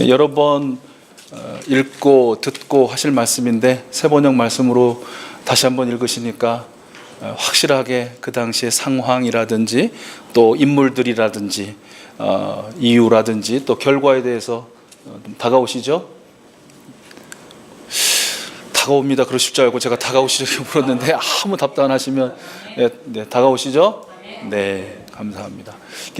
여러 번 읽고 듣고 하실 말씀인데 세번역 말씀으로 다시 한번 읽으시니까 확실하게 그 당시의 상황이라든지 또 인물들이라든지 이유라든지 또 결과에 대해서 다가오시죠? 다가옵니다. 그러실 줄 알고 제가 다가오시죠? 물었는데 아무 답도 안 하시면 네, 다가오시죠? 네, 감사합니다.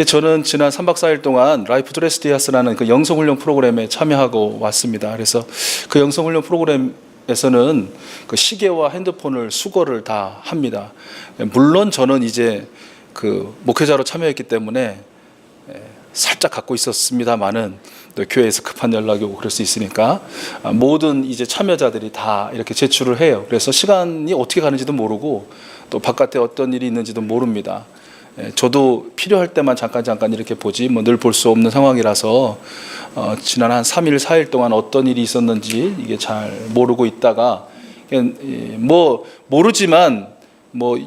저는 지난 3박 4일 동안 라이프 드레스디아스라는 그 영성훈련 프로그램에 참여하고 왔습니다. 그래서 그 영성훈련 프로그램에서는 그 시계와 핸드폰을 수거를 다 합니다. 물론 저는 이제 그 목회자로 참여했기 때문에 살짝 갖고 있었습니다만은 또 교회에서 급한 연락이 오고 그럴 수 있으니까 모든 이제 참여자들이 다 이렇게 제출을 해요. 그래서 시간이 어떻게 가는지도 모르고 또 바깥에 어떤 일이 있는지도 모릅니다. 저도 필요할 때만 잠깐 이렇게 보지 뭐 늘 볼 수 없는 상황이라서 지난 한 3일 4일 동안 어떤 일이 있었는지 이게 잘 모르고 있다가 뭐 모르지만 뭐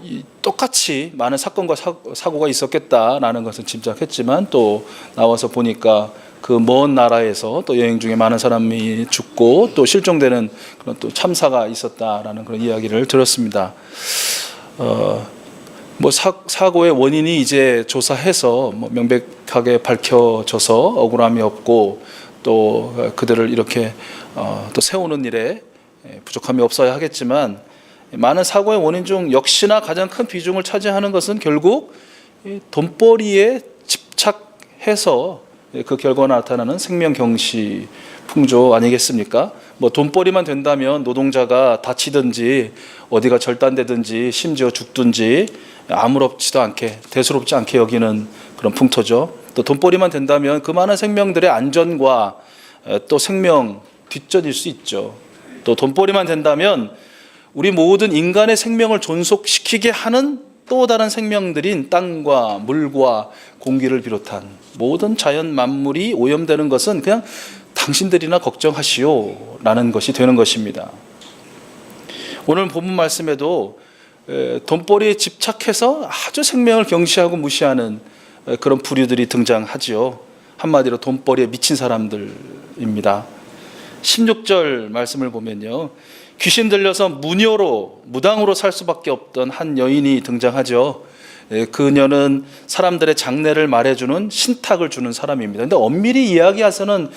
똑같이 많은 사건과 사고가 있었겠다라는 것은 짐작했지만 또 나와서 보니까 그 먼 나라에서 또 여행 중에 많은 사람이 죽고 또 실종되는 그런 또 참사가 있었다라는 그런 이야기를 들었습니다. 뭐 사고의 원인이 이제 조사해서 뭐 명백하게 밝혀져서 억울함이 없고 또 그들을 이렇게 또 세우는 일에 부족함이 없어야 하겠지만 많은 사고의 원인 중 역시나 가장 큰 비중을 차지하는 것은 결국 돈벌이에 집착해서 그 결과가 나타나는 생명 경시 풍조 아니겠습니까? 뭐 돈벌이만 된다면 노동자가 다치든지 어디가 절단되든지 심지어 죽든지 아무렇지도 않게 대수롭지 않게 여기는 그런 풍토죠. 또 돈벌이만 된다면 그 많은 생명들의 안전과 또 생명 뒷전일 수 있죠. 또 돈벌이만 된다면 우리 모든 인간의 생명을 존속시키게 하는 또 다른 생명들인 땅과 물과 공기를 비롯한 모든 자연 만물이 오염되는 것은 그냥 당신들이나 걱정하시오 라는 것이 되는 것입니다. 오늘 본문 말씀에도 돈벌이에 집착해서 아주 생명을 경시하고 무시하는 그런 부류들이 등장하지요. 한마디로 돈벌이에 미친 사람들입니다. 16절 말씀을 보면요, 귀신 들려서 무녀로 무당으로 살 수밖에 없던 한 여인이 등장하죠. 그녀는 사람들의 장래를 말해주는 신탁을 주는 사람입니다. 그런데 엄밀히 이야기해서는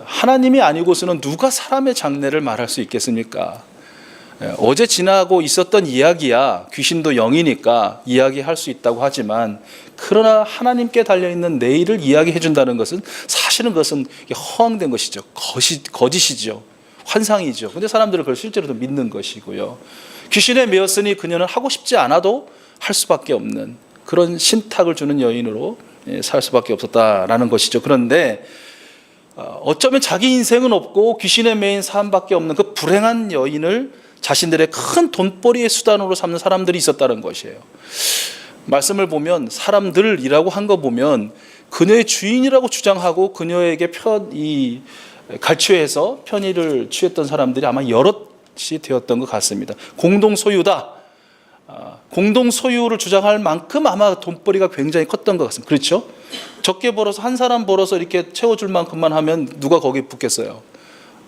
하나님이 아니고서는 누가 사람의 장래를 말할 수 있겠습니까? 어제 지나고 있었던 이야기야 귀신도 영이니까 이야기할 수 있다고 하지만 그러나 하나님께 달려있는 내일을 이야기해 준다는 것은 사실은 그것은 허황된 것이죠. 거짓이죠. 환상이죠. 근데 사람들은 그걸 실제로도 믿는 것이고요. 귀신에 매였으니 그녀는 하고 싶지 않아도 할 수밖에 없는 그런 신탁을 주는 여인으로 살 수밖에 없었다라는 것이죠. 그런데 어쩌면 자기 인생은 없고 귀신에 매인 삶밖에 없는 그 불행한 여인을 자신들의 큰 돈벌이의 수단으로 삼는 사람들이 있었다는 것이에요. 말씀을 보면 사람들이라고 한 거 보면 그녀의 주인이라고 주장하고 그녀에게 갈취해서 편의를 취했던 사람들이 아마 여럿이 되었던 것 같습니다. 공동 소유다. 공동 소유를 주장할 만큼 아마 돈벌이가 굉장히 컸던 것 같습니다. 그렇죠? 적게 벌어서 한 사람 벌어서 이렇게 채워줄 만큼만 하면 누가 거기 붙겠어요?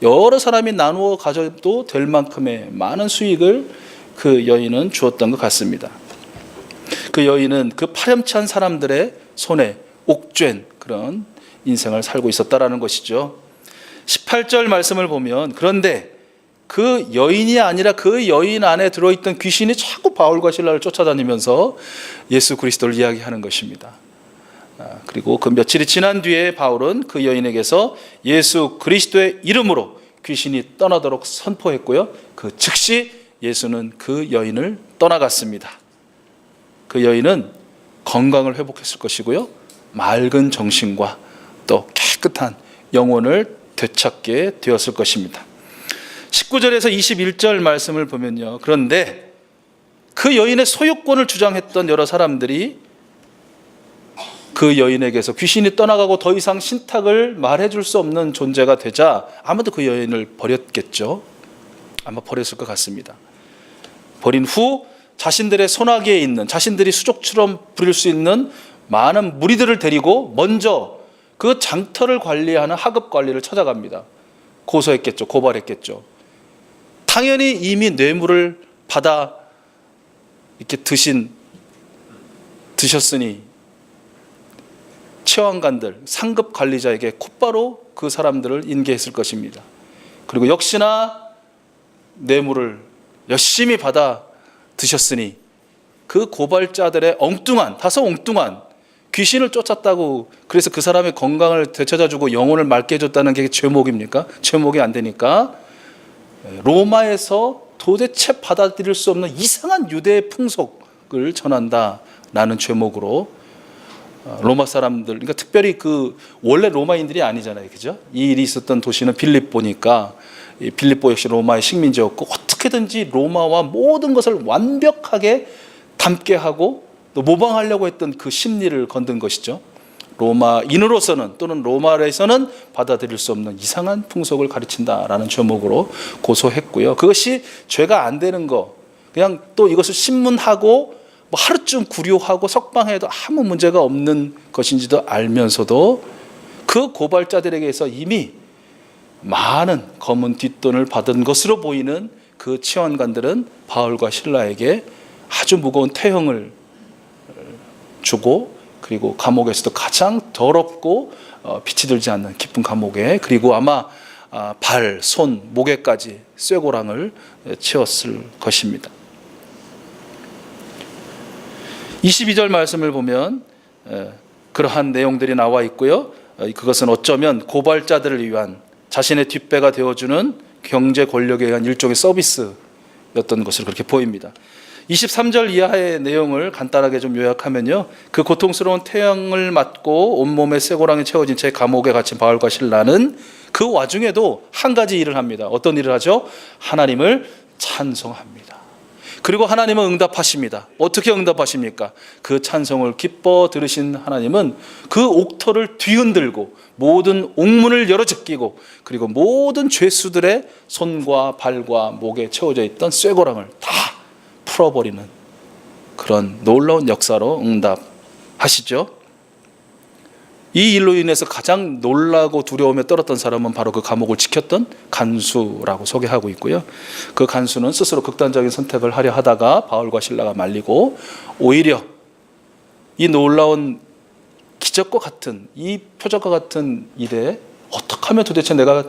여러 사람이 나누어 가져도 될 만큼의 많은 수익을 그 여인은 주었던 것 같습니다. 그 여인은 그 파렴치한 사람들의 손에 옥죄는 그런 인생을 살고 있었다라는 것이죠. 18절 말씀을 보면 그런데 그 여인이 아니라 그 여인 안에 들어있던 귀신이 자꾸 바울과 실라를 쫓아다니면서 예수 그리스도를 이야기하는 것입니다. 그리고 그 며칠이 지난 뒤에 바울은 그 여인에게서 예수 그리스도의 이름으로 귀신이 떠나도록 선포했고요. 그 즉시 예수는 그 여인을 떠나갔습니다. 그 여인은 건강을 회복했을 것이고요. 맑은 정신과 또 깨끗한 영혼을 되찾게 되었을 것입니다. 19절에서 21절 말씀을 보면요. 그런데 그 여인의 소유권을 주장했던 여러 사람들이 그 여인에게서 귀신이 떠나가고 더 이상 신탁을 말해줄 수 없는 존재가 되자 아마도 그 여인을 버렸겠죠. 아마 버렸을 것 같습니다. 버린 후 자신들의 손아귀에 있는 자신들이 수족처럼 부릴 수 있는 많은 무리들을 데리고 먼저 그 장터를 관리하는 하급 관리를 찾아갑니다. 고소했겠죠. 고발했겠죠. 당연히 이미 뇌물을 받아 이렇게 드셨으니 치안관들, 상급 관리자에게 곧바로 그 사람들을 인계했을 것입니다. 그리고 역시나 뇌물을 열심히 받아 드셨으니 그 고발자들의 다소 엉뚱한 귀신을 쫓았다고, 그래서 그 사람의 건강을 되찾아주고 영혼을 맑게 해줬다는 게 죄목입니까? 죄목이 안 되니까 로마에서 도대체 받아들일 수 없는 이상한 유대의 풍속을 전한다라는 죄목으로 로마 사람들, 그러니까 특별히 원래 로마인들이 아니잖아요, 그죠? 이 일이 있었던 도시는 빌립보니까, 빌립보 역시 로마의 식민지였고 어떻게든지 로마와 모든 것을 완벽하게 닮게 하고 또 모방하려고 했던 그 심리를 건든 것이죠. 로마인으로서는 또는 로마에서는 받아들일 수 없는 이상한 풍속을 가르친다라는 제목으로 고소했고요. 그것이 죄가 안 되는 거, 그냥 또 이것을 신문하고 하루쯤 구류하고 석방해도 아무 문제가 없는 것인지도 알면서도 그 고발자들에게서 이미 많은 검은 뒷돈을 받은 것으로 보이는 그 치원관들은 바울과 실라에게 아주 무거운 태형을 주고, 그리고 감옥에서도 가장 더럽고 빛이 들지 않는 깊은 감옥에, 그리고 아마 발, 손, 목에까지 쇠고랑을 치었을 것입니다. 22절 말씀을 보면 그러한 내용들이 나와 있고요. 그것은 어쩌면 고발자들을 위한 자신의 뒷배가 되어주는 경제 권력에 의한 일종의 서비스였던 것으로 그렇게 보입니다. 23절 이하의 내용을 간단하게 좀 요약하면요, 그 고통스러운 태양을 맞고 온몸에 쇠고랑이 채워진 채 감옥에 갇힌 바울과 실라는 그 와중에도 한 가지 일을 합니다. 어떤 일을 하죠? 하나님을 찬송합니다. 그리고 하나님은 응답하십니다. 어떻게 응답하십니까? 그 찬송을 기뻐 들으신 하나님은 그 옥터를 뒤흔들고 모든 옥문을 열어 제끼고, 그리고 모든 죄수들의 손과 발과 목에 채워져 있던 쇠고랑을 다 풀어버리는 그런 놀라운 역사로 응답하시죠. 이 일로 인해서 가장 놀라고 두려움에 떨었던 사람은 바로 그 감옥을 지켰던 간수라고 소개하고 있고요. 그 간수는 스스로 극단적인 선택을 하려 하다가 바울과 실라가 말리고, 오히려 이 놀라운 기적과 같은, 이 표적과 같은 일에 어떻게 하면 도대체 내가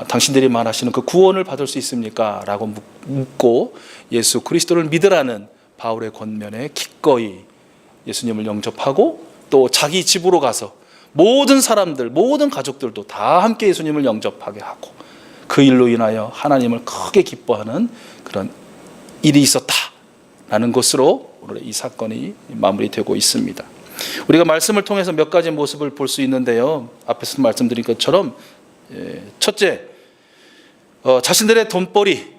당신들이 말하시는 그 구원을 받을 수 있습니까? 라고 묻고 예수 그리스도를 믿으라는 바울의 권면에 기꺼이 예수님을 영접하고, 또 자기 집으로 가서 모든 사람들, 모든 가족들도 다 함께 예수님을 영접하게 하고, 그 일로 인하여 하나님을 크게 기뻐하는 그런 일이 있었다라는 것으로 오늘 이 사건이 마무리되고 있습니다. 우리가 말씀을 통해서 몇 가지 모습을 볼 수 있는데요, 앞에서 말씀드린 것처럼 첫째, 자신들의 돈벌이,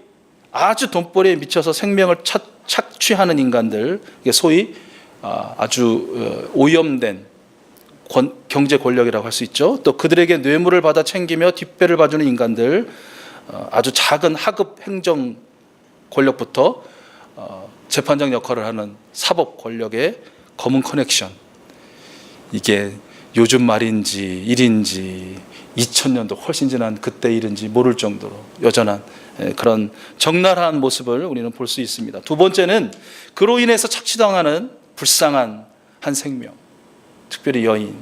아주 돈벌이에 미쳐서 생명을 착취하는 인간들, 소위 아주 오염된 경제 권력이라고 할 수 있죠. 또 그들에게 뇌물을 받아 챙기며 뒷배를 봐주는 인간들, 아주 작은 하급 행정 권력부터 재판장 역할을 하는 사법 권력의 검은 커넥션, 이게 요즘 말인지 일인지 2000년도 훨씬 지난 그때 일인지 모를 정도로 여전한 그런 적나라한 모습을 우리는 볼 수 있습니다. 두 번째는 그로 인해서 착취당하는 불쌍한 한 생명, 특별히 여인,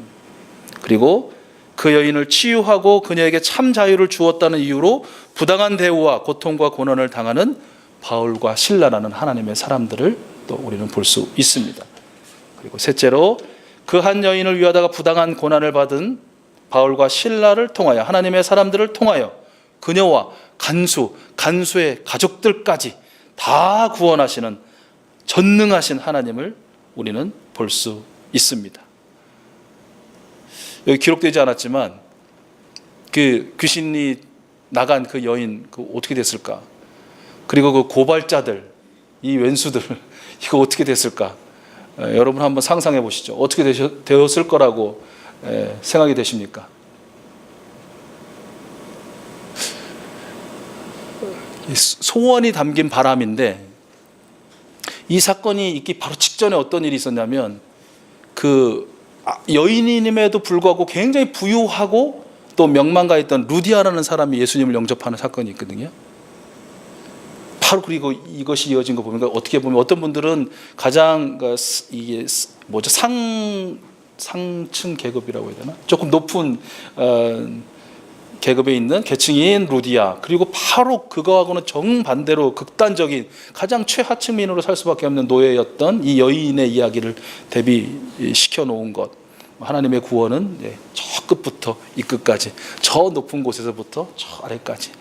그리고 그 여인을 치유하고 그녀에게 참 자유를 주었다는 이유로 부당한 대우와 고통과 고난을 당하는 바울과 실라라는 하나님의 사람들을 또 우리는 볼 수 있습니다. 그리고 셋째로 그 한 여인을 위하다가 부당한 고난을 받은 바울과 실라를 통하여, 하나님의 사람들을 통하여 그녀와 간수의 가족들까지 다 구원하시는 전능하신 하나님을 우리는 볼 수 있습니다. 여기 기록되지 않았지만 그 귀신이 나간 그 여인 어떻게 됐을까? 그리고 그 고발자들, 이 왼수들 이거 어떻게 됐을까? 여러분 한번 상상해 보시죠. 어떻게 되었을 거라고 생각이 되십니까? 소원이 담긴 바람인데, 이 사건이 있기 바로 직전에 어떤 일이 있었냐면, 그 여인임에도 불구하고 굉장히 부유하고 또 명망가 있던 루디아라는 사람이 예수님을 영접하는 사건이 있거든요. 바로 그리고 이것이 이어진 거 보면 어떻게 보면 어떤 분들은 가장 이게 뭐죠 상층 계급이라고 해야 되나 조금 높은 계급에 있는 계층인 루디아 그리고 바로 그거하고는 정반대로 극단적인 가장 최하층민으로 살 수밖에 없는 노예였던 이 여인의 이야기를 대비시켜 놓은 것. 하나님의 구원은 저 끝부터 이 끝까지 저 높은 곳에서부터 저 아래까지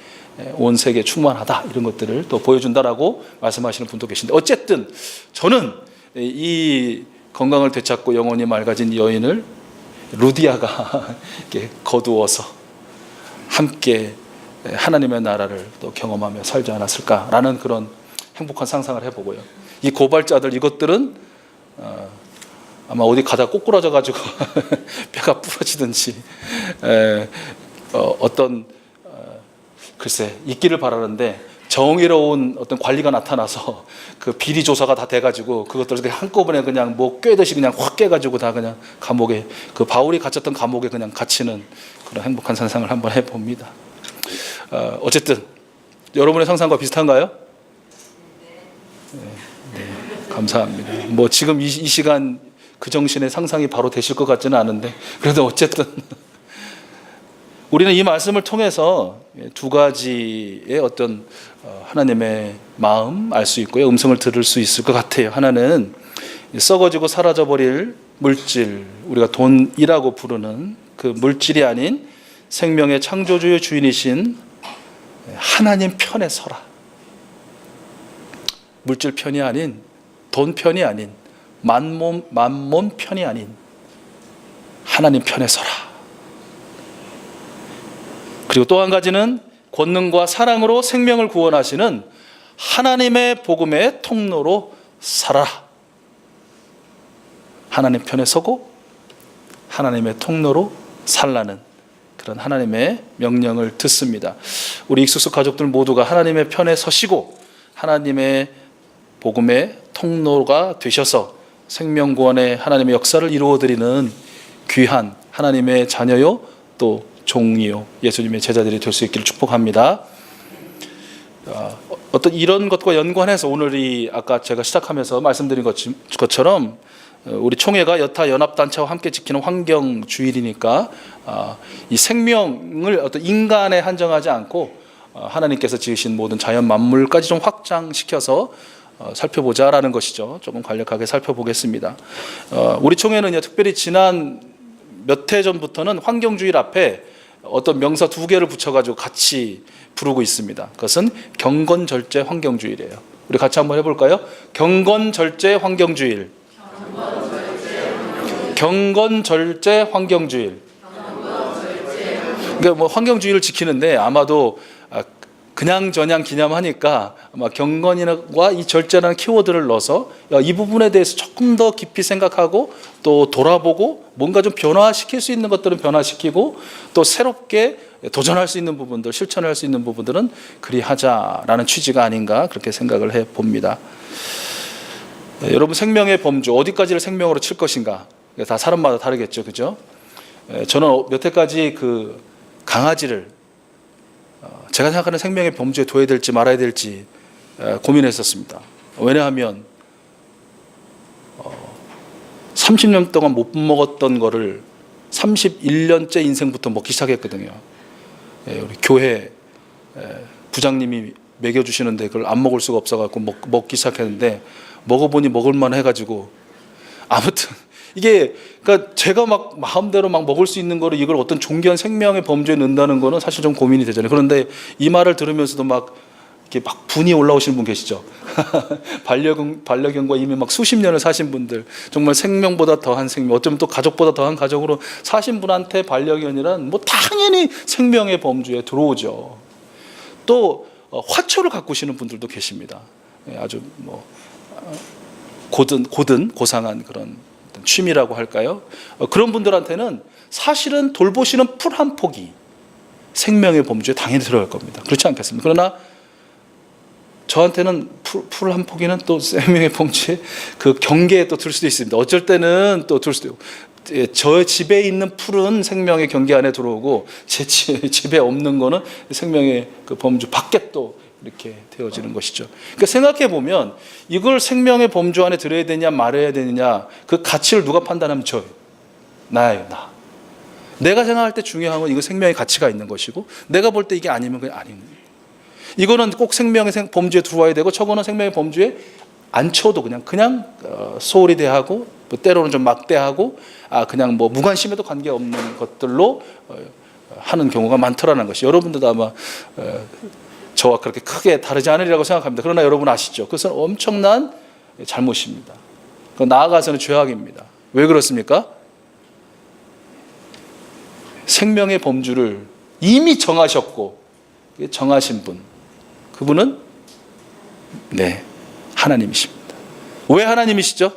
온 세계에 충만하다 이런 것들을 또 보여준다라고 말씀하시는 분도 계신데 어쨌든 저는 이 건강을 되찾고 영혼이 맑아진 여인을 루디아가 이렇게 거두어서 함께 하나님의 나라를 또 경험하며 살지 않았을까라는 그런 행복한 상상을 해보고요. 이 고발자들 이것들은 아마 어디 가다 꼬꾸라져 가지고 뼈가 부러지든지 어떤 글쎄 있기를 바라는데 정의로운 어떤 관리가 나타나서 그 비리 조사가 다 돼가지고 그것들을 한꺼번에 그냥 뭐 꿰듯이 그냥 확 깨가지고 다 그냥 감옥에 그 바울이 갇혔던 감옥에 그냥 갇히는 그런 행복한 상상을 한번 해봅니다. 어쨌든 여러분의 상상과 비슷한가요? 네, 감사합니다. 뭐 지금 이 시간 그 정신의 상상이 바로 되실 것 같지는 않은데 그래도 어쨌든 우리는 이 말씀을 통해서 두 가지의 어떤 하나님의 마음 알 수 있고요. 음성을 들을 수 있을 것 같아요. 하나는 썩어지고 사라져버릴 물질, 우리가 돈이라고 부르는 그 물질이 아닌 생명의 창조주의 주인이신 하나님 편에 서라. 물질 편이 아닌, 돈 편이 아닌, 만몬 편이 아닌 하나님 편에 서라. 그리고 또 한 가지는 권능과 사랑으로 생명을 구원하시는 하나님의 복음의 통로로 살아라. 하나님 편에 서고 하나님의 통로로 살라는 그런 하나님의 명령을 듣습니다. 우리 익숙수 가족들 모두가 하나님의 편에 서시고 하나님의 복음의 통로가 되셔서 생명구원의 하나님의 역사를 이루어드리는 귀한 하나님의 자녀요 또 종이요 예수님의 제자들이 될 수 있기를 축복합니다. 어떤 이런 것과 연관해서 오늘이 아까 제가 시작하면서 말씀드린 것처럼 우리 총회가 여타 연합단체와 함께 지키는 환경주일이니까 이 생명을 어떤 인간에 한정하지 않고 하나님께서 지으신 모든 자연 만물까지 좀 확장시켜서 살펴보자라는 것이죠. 조금 간략하게 살펴보겠습니다. 우리 총회는요, 특별히 지난 몇 해 전부터는 환경주일 앞에 어떤 명사 두 개를 붙여가지고 같이 부르고 있습니다. 그것은 경건절제 환경주일이에요. 우리 같이 한번 해볼까요? 경건절제 환경주일. 경건절제 환경주일. 그러니까 뭐 환경주의를 지키는데 아마도 그냥저냥 기념하니까 아마 경건과 이 절제라는 키워드를 넣어서 이 부분에 대해서 조금 더 깊이 생각하고 또 돌아보고 뭔가 좀 변화시킬 수 있는 것들은 변화시키고 또 새롭게 도전할 수 있는 부분들, 실천할 수 있는 부분들은 그리하자라는 취지가 아닌가 그렇게 생각을 해봅니다. 여러분 생명의 범주 어디까지를 생명으로 칠 것인가 다 사람마다 다르겠죠, 그죠? 저는 몇 해까지 그 강아지를 제가 생각하는 생명의 범주에 둬야 될지 말아야 될지 고민했었습니다. 왜냐하면 30년 동안 못 먹었던 거를 31년째 인생부터 먹기 시작했거든요. 우리 교회 부장님이 먹여주시는데 그걸 안 먹을 수가 없어갖고 먹기 시작했는데 먹어보니 먹을만 해가지고 아무튼 이게 그러니까 제가 막 마음대로 막 먹을 수 있는 거를 이걸 어떤 존귀한 생명의 범주에 넣는다는 거는 사실 좀 고민이 되잖아요. 그런데 이 말을 들으면서도 막 이렇게 막 분이 올라오시는 분 계시죠. 반려견과 이미 막 수십 년을 사신 분들, 정말 생명보다 더한 생명, 어쩌면 또 가족보다 더한 가족으로 사신 분한테 반려견이란 뭐 당연히 생명의 범주에 들어오죠. 또 화초를 가꾸시는 분들도 계십니다. 아주 뭐 고상한 그런 취미라고 할까요? 그런 분들한테는 사실은 돌보시는 풀 한 폭이 생명의 범주에 당연히 들어갈 겁니다. 그렇지 않겠습니까? 그러나 저한테는 풀 한 포기는 또 생명의 범주에 그 경계에 또 들 수도 있습니다. 어쩔 때는 또 들 수도 있고 저 집에 있는 풀은 생명의 경계 안에 들어오고 제 집에 없는 거는 생명의 그 범주 밖에 또 이렇게 되어지는 것이죠. 그러니까 생각해 보면 이걸 생명의 범주 안에 들어야 되냐 말아야 되느냐 그 가치를 누가 판단하면 저예요. 나예요, 나. 내가 생각할 때 중요한 건 이거 생명의 가치가 있는 것이고 내가 볼 때 이게 아니면 그게 아닌 거예요. 이거는 꼭 생명의 범주에 들어와야 되고 저거는 생명의 범주에 안 쳐도 그냥 소홀히 대하고 뭐 때로는 좀 막대하고 그냥 뭐 무관심에도 관계없는 것들로 하는 경우가 많더라는 것이 여러분들도 아마 저와 그렇게 크게 다르지 않으리라고 생각합니다. 그러나 여러분 아시죠? 그것은 엄청난 잘못입니다. 그 나아가서는 죄악입니다. 왜 그렇습니까? 생명의 범주를 이미 정하셨고 정하신 분, 그분은 하나님이십니다. 왜 하나님이시죠?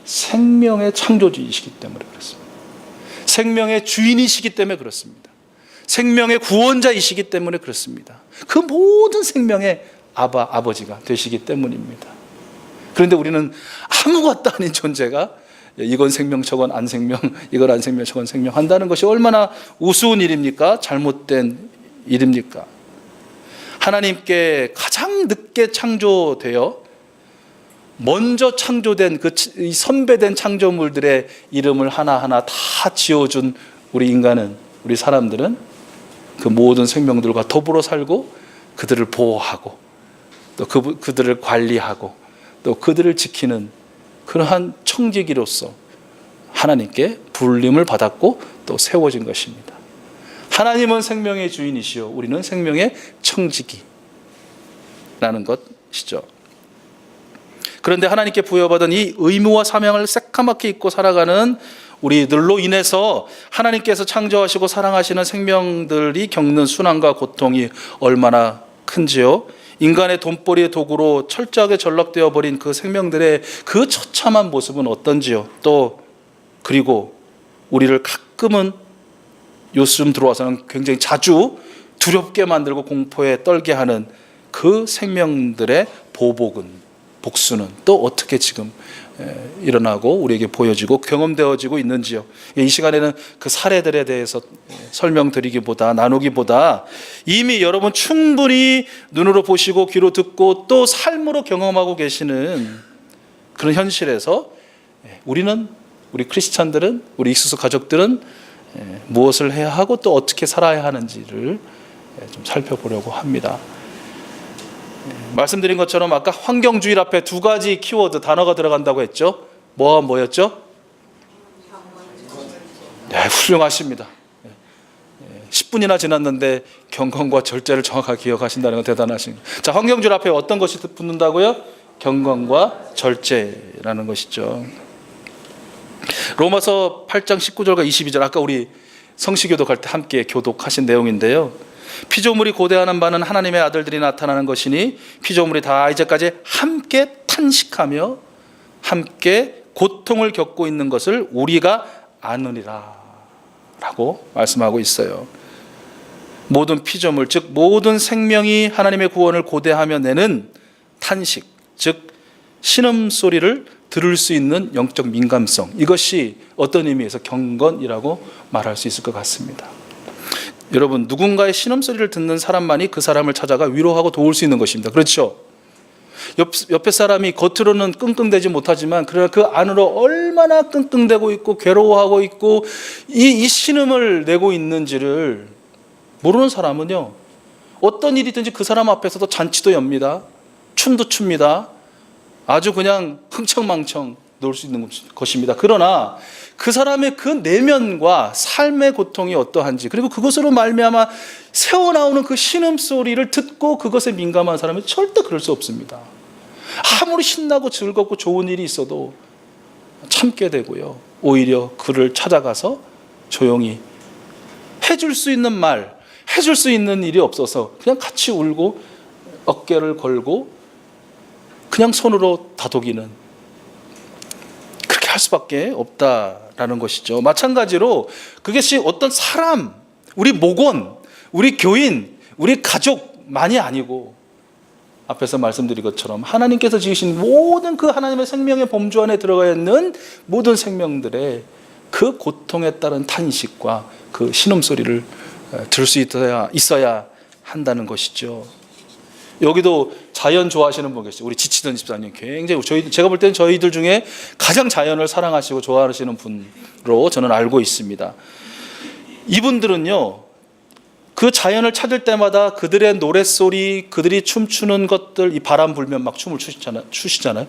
생명의 창조주이시기 때문에 그렇습니다. 생명의 주인이시기 때문에 그렇습니다. 생명의 구원자이시기 때문에 그렇습니다. 그 모든 생명의 아버지가 되시기 때문입니다. 그런데 우리는 아무것도 아닌 존재가 이건 생명 저건 안 생명, 이건 안 생명 저건 생명 한다는 것이 얼마나 우스운 일입니까? 잘못된 일입니까? 하나님께 가장 늦게 창조되어 먼저 창조된 그 선배된 창조물들의 이름을 하나하나 다 지어준 우리 인간은, 우리 사람들은 그 모든 생명들과 더불어 살고 그들을 보호하고 또 그들을 관리하고 또 그들을 지키는 그러한 청지기로서 하나님께 불림을 받았고 또 세워진 것입니다. 하나님은 생명의 주인이시요 우리는 생명의 청지기라는 것이죠. 그런데 하나님께 부여받은 이 의무와 사명을 새까맣게 잊고 살아가는 우리들로 인해서 하나님께서 창조하시고 사랑하시는 생명들이 겪는 순환과 고통이 얼마나 큰지요. 인간의 돈벌이의 도구로 철저하게 전락되어 버린 그 생명들의 그 처참한 모습은 어떤지요. 또 그리고 우리를 가끔은 요즘 들어와서는 굉장히 자주 두렵게 만들고 공포에 떨게 하는 그 생명들의 복수는 또 어떻게 지금 일어나고 우리에게 보여지고 경험되어지고 있는지요. 이 시간에는 그 사례들에 대해서 설명드리기보다 나누기보다 이미 여러분 충분히 눈으로 보시고 귀로 듣고 또 삶으로 경험하고 계시는 그런 현실에서 우리 크리스찬들은, 우리 익수수 가족들은 무엇을 해야 하고 또 어떻게 살아야 하는지를 좀 살펴보려고 합니다. 말씀드린 것처럼 아까 환경주의 앞에 두 가지 키워드 단어가 들어간다고 했죠. 뭐였죠? 훌륭하십니다. 10분이나 지났는데 경건과 절제를 정확하게 기억하신다는 건 대단하십니다. 자, 환경주의 앞에 어떤 것이 붙는다고요? 경건과 절제라는 것이죠. 로마서 8장 19절과 22절 아까 우리 성시교독할 때 함께 교독하신 내용인데요. 피조물이 고대하는 바는 하나님의 아들들이 나타나는 것이니 피조물이 다 이제까지 함께 탄식하며 함께 고통을 겪고 있는 것을 우리가 아느니라 라고 말씀하고 있어요. 모든 피조물, 즉 모든 생명이 하나님의 구원을 고대하며 내는 탄식, 즉 신음소리를 들을 수 있는 영적 민감성, 이것이 어떤 의미에서 경건이라고 말할 수 있을 것 같습니다. 여러분, 누군가의 신음소리를 듣는 사람만이 그 사람을 찾아가 위로하고 도울 수 있는 것입니다. 그렇죠? 옆에 사람이 겉으로는 끙끙대지 못하지만 그러나 그 안으로 얼마나 끙끙대고 있고 괴로워하고 있고 이 신음을 내고 있는지를 모르는 사람은요, 어떤 일이든지 그 사람 앞에서도 잔치도 엽니다. 춤도 춥니다. 아주 그냥 흥청망청 놀 수 있는 것입니다. 그러나 그 사람의 그 내면과 삶의 고통이 어떠한지, 그리고 그것으로 말미암아 새어나오는 그 신음소리를 듣고 그것에 민감한 사람은 절대 그럴 수 없습니다. 아무리 신나고 즐겁고 좋은 일이 있어도 참게 되고요, 오히려 그를 찾아가서 조용히 해줄 수 있는 말, 해줄 수 있는 일이 없어서 그냥 같이 울고 어깨를 걸고 그냥 손으로 다독이는, 그렇게 할 수밖에 없다라는 것이죠. 마찬가지로 그것이 어떤 사람, 우리 목원, 우리 교인, 우리 가족만이 아니고 앞에서 말씀드린 것처럼 하나님께서 지으신 모든 그 하나님의 생명의 범주 안에 들어가 있는 모든 생명들의 그 고통에 따른 탄식과 그 신음소리를 들을 수 있어야 한다는 것이죠. 여기도 자연 좋아하시는 분 계시죠. 우리 지치던 집사님 굉장히 제가 볼 때는 저희들 중에 가장 자연을 사랑하시고 좋아하시는 분으로 저는 알고 있습니다. 이분들은요, 그 자연을 찾을 때마다 그들의 노랫소리, 그들이 춤추는 것들, 이 바람 불면 막 춤을 추시잖아요.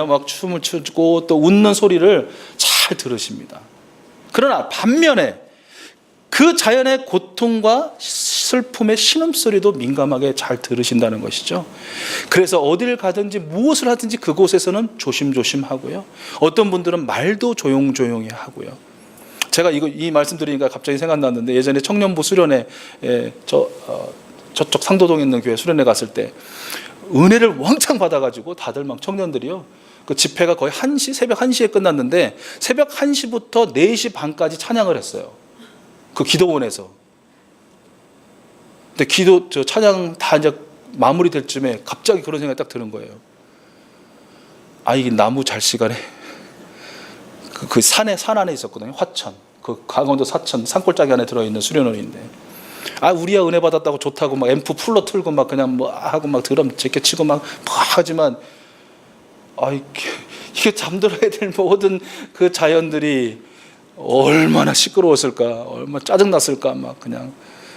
막 춤을 추고 또 웃는 소리를 잘 들으십니다. 그러나 반면에 그 자연의 고통과 슬픔의 신음소리도 민감하게 잘 들으신다는 것이죠. 그래서 어디를 가든지 무엇을 하든지 그곳에서는 조심조심 하고요. 어떤 분들은 말도 조용조용히 하고요. 제가 이 말씀 드리니까 갑자기 생각났는데, 예전에 청년부 수련회, 저쪽 상도동에 있는 교회 수련회 갔을 때 은혜를 왕창 받아가지고 다들 막 청년들이요, 그 집회가 거의 새벽 1시에 끝났는데 새벽 1시부터 4시 반까지 찬양을 했어요. 그 기도원에서. 근데 찬양 다 이제 마무리될 쯤에 갑자기 그런 생각이 딱 드는 거예요. 이 나무 잘 시간에 그 산 안에 있었거든요. 화천, 그 강원도 사천 산골짜기 안에 들어있는 수련원인데, 우리야 은혜 받았다고 좋다고 막 앰프 풀로 틀고 막 그냥 뭐 하고 막 드럼 제껴치고 막 하지만, 이게 잠들어야 될 모든 그 자연들이 얼마나 시끄러웠을까, 얼마나 짜증났을까, 막 그냥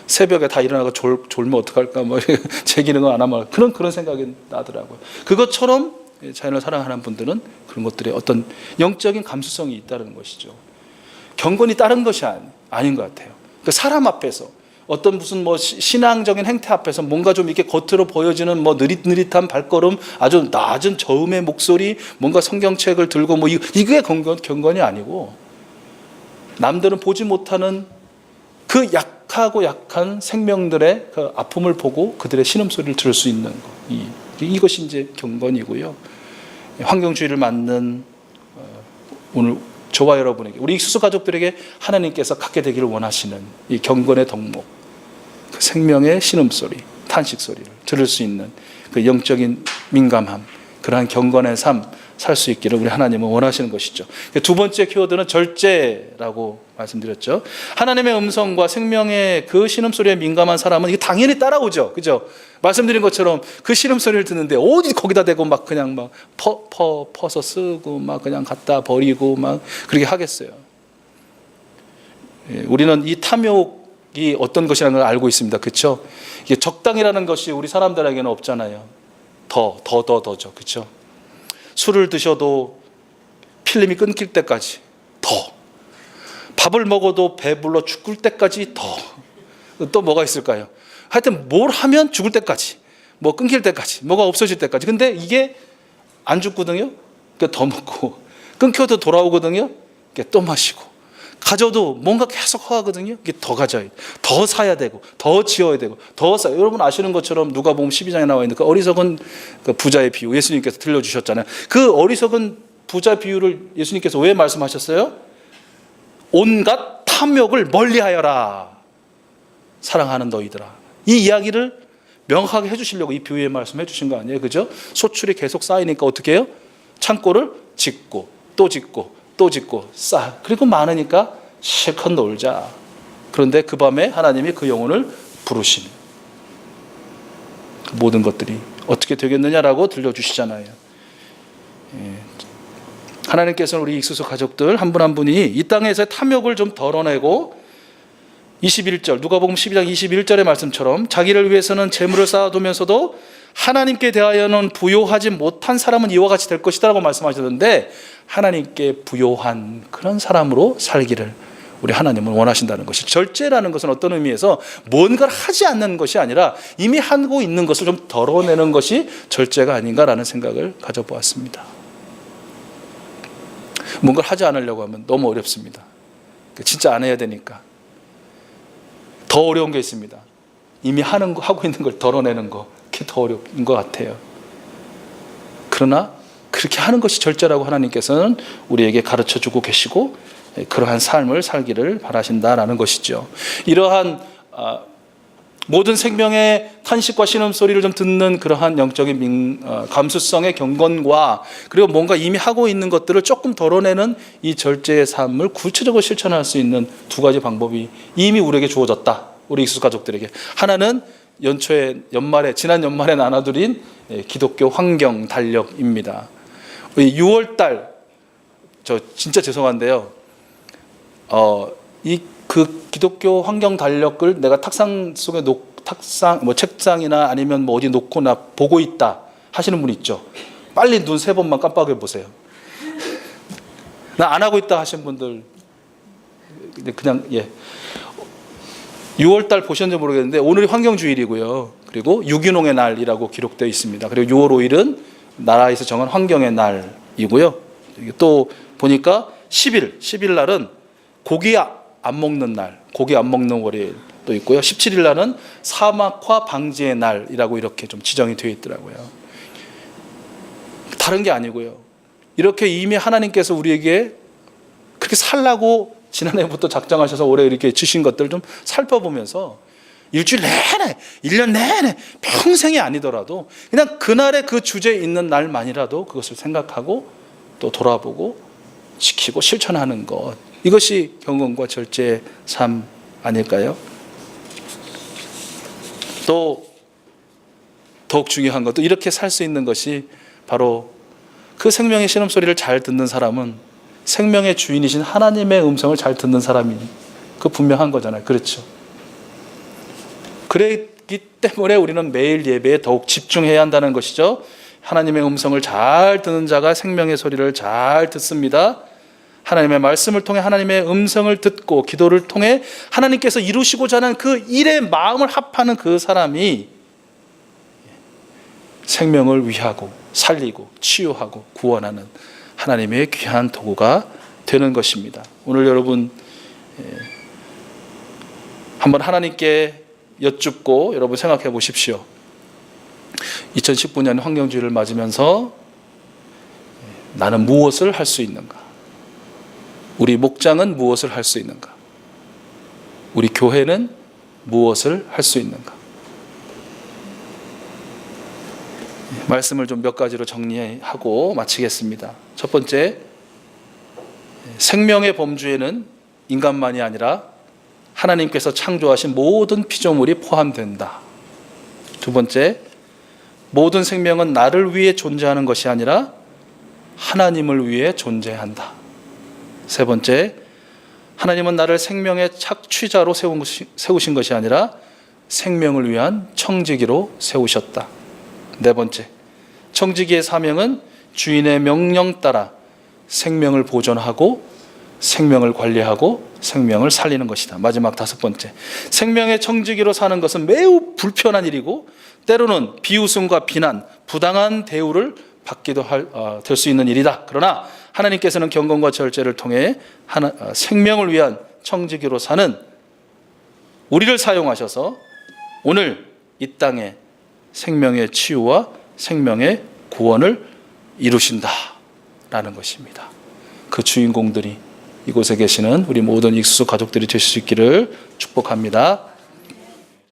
새벽에 다 일어나고 졸면 어떡할까, 뭐 제 기능은 안 하면 그런 생각이 나더라고요. 그것처럼 자연을 사랑하는 분들은 그런 것들에 어떤 영적인 감수성이 있다는 것이죠. 경건이 다른 것이 아닌 것 같아요. 그러니까 사람 앞에서 어떤 무슨 신앙적인 행태 앞에서 뭔가 좀 이렇게 겉으로 보여지는 느릿느릿한 발걸음, 아주 낮은 저음의 목소리, 뭔가 성경책을 들고 이게 경건이 아니고, 남들은 보지 못하는 그 약하고 약한 생명들의 그 아픔을 보고 그들의 신음소리를 들을 수 있는 것, 이것이 이제 경건이고요. 환경주의를 맡는 오늘 저와 여러분에게, 우리 익수수 가족들에게 하나님께서 갖게 되기를 원하시는 이 경건의 덕목, 그 생명의 신음소리, 탄식소리를 들을 수 있는 그 영적인 민감함, 그러한 경건의 삶 살 수 있기를 우리 하나님은 원하시는 것이죠. 두 번째 키워드는 절제라고 말씀드렸죠. 하나님의 음성과 생명의 그 신음소리에 민감한 사람은 이게 당연히 따라오죠. 그죠? 말씀드린 것처럼 그 신음소리를 듣는데 어디 거기다 대고 막 그냥 막 퍼서 쓰고 막 그냥 갖다 버리고 막 그렇게 하겠어요. 우리는 이 탐욕이 어떤 것이라는 걸 알고 있습니다. 그렇죠? 이게 적당이라는 것이 우리 사람들에게는 없잖아요. 더죠. 그렇죠? 술을 드셔도 필름이 끊길 때까지 더, 밥을 먹어도 배불러 죽을 때까지 더, 또 뭐가 있을까요? 하여튼 뭘 하면 죽을 때까지, 뭐 끊길 때까지, 뭐가 없어질 때까지. 근데 이게 안 죽거든요. 그러니까 더 먹고, 끊겨도 돌아오거든요. 그러니까 또 마시고, 가져도 뭔가 계속 허하거든요. 이게 더 가져야 돼. 더 사야 되고, 더 지어야 되고, 더 사요. 여러분 아시는 것처럼 누가복음 12장에 나와 있는 그 어리석은 그 부자의 비유, 예수님께서 들려주셨잖아요. 그 어리석은 부자 비유를 예수님께서 왜 말씀하셨어요? 온갖 탐욕을 멀리하여라, 사랑하는 너희들아. 이 이야기를 명확하게 해주시려고 이 비유의 말씀 해주신 거 아니에요? 그죠? 소출이 계속 쌓이니까 어떻게 해요? 창고를 짓고 또 짓고 또 짓고 그리고 많으니까 실컷 놀자. 그런데 그 밤에 하나님이 그 영혼을 부르시는 그 모든 것들이 어떻게 되겠느냐라고 들려주시잖아요. 하나님께서는 우리 익수수 가족들 한 분 한 분이 이 땅에서의 탐욕을 좀 덜어내고, 21절 누가복음 12장 21절의 말씀처럼 자기를 위해서는 재물을 쌓아두면서도 하나님께 대하여는 부요하지 못한 사람은 이와 같이 될 것이다 라고 말씀하셨는데, 하나님께 부요한 그런 사람으로 살기를 우리 하나님은 원하신다는 것이, 절제라는 것은 어떤 의미에서 뭔가를 하지 않는 것이 아니라 이미 하고 있는 것을 좀 덜어내는 것이 절제가 아닌가라는 생각을 가져보았습니다. 뭔가를 하지 않으려고 하면 너무 어렵습니다. 진짜 안 해야 되니까. 더 어려운 게 있습니다. 이미 하고 있는 걸 덜어내는 거, 그게 더 어려운 것 같아요. 그러나 그렇게 하는 것이 절제라고 하나님께서는 우리에게 가르쳐주고 계시고, 그러한 삶을 살기를 바라신다라는 것이죠. 이러한 모든 생명의 탄식과 신음소리를 좀 듣는 그러한 영적인 감수성의 경건과, 그리고 뭔가 이미 하고 있는 것들을 조금 덜어내는 이 절제의 삶을 구체적으로 실천할 수 있는 두 가지 방법이 이미 우리에게 주어졌다. 우리 익숙 가족들에게. 하나는 연말에 지난 연말에 나눠드린 기독교 환경 달력입니다. 6월달, 저 진짜 죄송한데요. 그 기독교 환경 달력을 내가 책상 책상이나 아니면 뭐 어디 놓거나 보고 있다 하시는 분 있죠. 빨리 눈 3번만 깜빡여 보세요. 나 안 하고 있다 하시는 분들 그냥 6월달 보셨는지 모르겠는데 오늘이 환경주일이고요. 그리고 유기농의 날이라고 기록되어 있습니다. 그리고 6월 5일은 나라에서 정한 환경의 날이고요. 또 보니까 10일 날은 고기 안 먹는 날, 고기 안 먹는 월요일도 있고요. 17일 날은 사막화 방지의 날이라고 이렇게 좀 지정이 되어 있더라고요. 다른 게 아니고요. 이렇게 이미 하나님께서 우리에게 그렇게 살라고 지난해부터 작정하셔서 올해 이렇게 주신 것들을 좀 살펴보면서 일주일 내내, 1년 내내, 평생이 아니더라도 그냥 그날의 그 주제에 있는 날만이라도 그것을 생각하고 또 돌아보고 지키고 실천하는 것, 이것이 경건과 절제의 삶 아닐까요? 또 더욱 중요한 것도 이렇게 살 수 있는 것이 바로 그 생명의 신음소리를 잘 듣는 사람은 생명의 주인이신 하나님의 음성을 잘 듣는 사람이니 그 분명한 거잖아요. 그렇죠? 그렇기 때문에 우리는 매일 예배에 더욱 집중해야 한다는 것이죠. 하나님의 음성을 잘 듣는 자가 생명의 소리를 잘 듣습니다. 하나님의 말씀을 통해 하나님의 음성을 듣고 기도를 통해 하나님께서 이루시고자 하는 그 일에 마음을 합하는 그 사람이 생명을 위하고 살리고 치유하고 구원하는 하나님의 귀한 도구가 되는 것입니다. 오늘 여러분 한번 하나님께 여쭙고 여러분 생각해 보십시오. 2019년 환경주의를 맞으면서 나는 무엇을 할 수 있는가? 우리 목장은 무엇을 할 수 있는가? 우리 교회는 무엇을 할 수 있는가? 말씀을 좀 몇 가지로 정리하고 마치겠습니다. 첫 번째, 생명의 범주에는 인간만이 아니라 하나님께서 창조하신 모든 피조물이 포함된다. 두 번째, 모든 생명은 나를 위해 존재하는 것이 아니라 하나님을 위해 존재한다. 세 번째, 하나님은 나를 생명의 착취자로 세우신 것이 아니라 생명을 위한 청지기로 세우셨다. 네 번째, 청지기의 사명은 주인의 명령 따라 생명을 보존하고 생명을 관리하고 생명을 살리는 것이다. 마지막 다섯 번째, 생명의 청지기로 사는 것은 매우 불편한 일이고 때로는 비웃음과 비난, 부당한 대우를 받기도 될 수 있는 일이다. 그러나 하나님께서는 경건과 절제를 통해 생명을 위한 청지기로 사는 우리를 사용하셔서 오늘 이 땅에 생명의 치유와 생명의 구원을 이루신다라는 것입니다. 그 주인공들이 이곳에 계시는 우리 모든 익수 가족들이 되실 수 있기를 축복합니다.